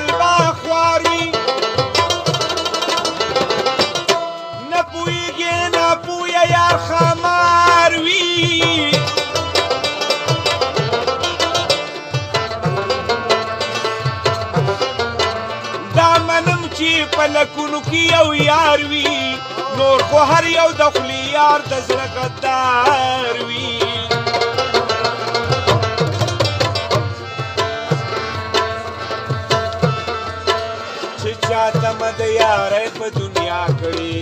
ګل به خوار وي نه پوهېږې نه پویه یار خمار وي دا منم چې په لکونو کې یو یار وي نور خو هر یو د خولې یار د زړه غدار وي چې چاته مه د یارۍ په دنیا کړې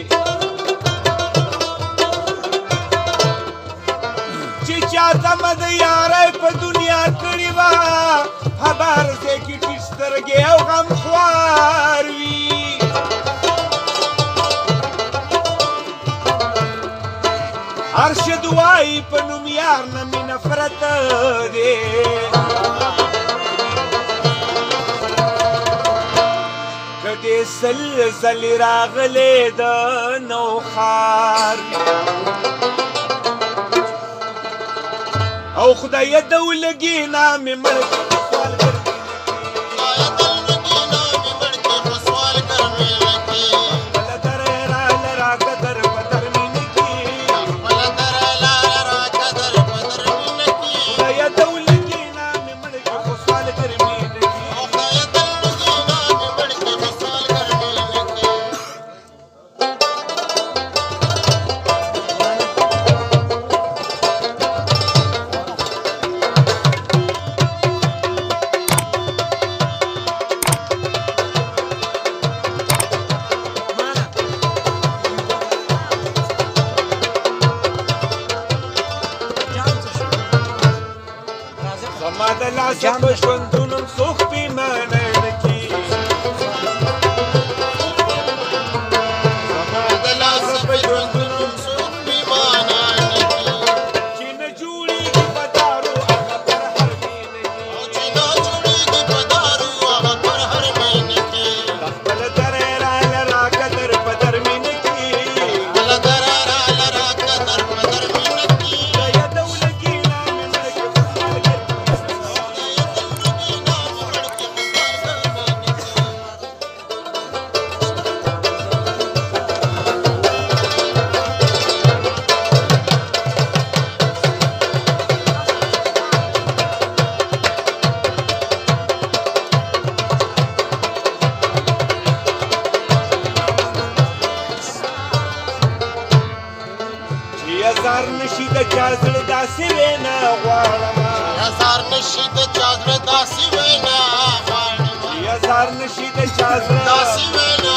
چې چاته مه د یارۍ په دنیا کړې وه خبر ځای کې ټیټ سترګې او غمخوار وي ارشد وایي په نوم یار نه مې نفرت دی که دې سل ځلې راغلی د نوښار او خدایه د ولګي نه مې مړ زما د لاسه په ژوندونم څوک پیمانه نه کي زما د لاسه په ژوندونم څوک پیمانه نه کي چې نه جوړېږي په دارو هغه پر هر مې نه کي چې نه جوړېږي په دارو هغه پر هر مې نه کي خپله دره راله راقدر په در مې نه کي خپله دره راله راقدر په در مې نه کي خدایه د ولګي نه مې مړ کړې هزار نشي د چا زړه داسې وینا غواړم هزار نشي د چا زړه داسې وینا غواړم هزار نشي د چا زړه داسې وینا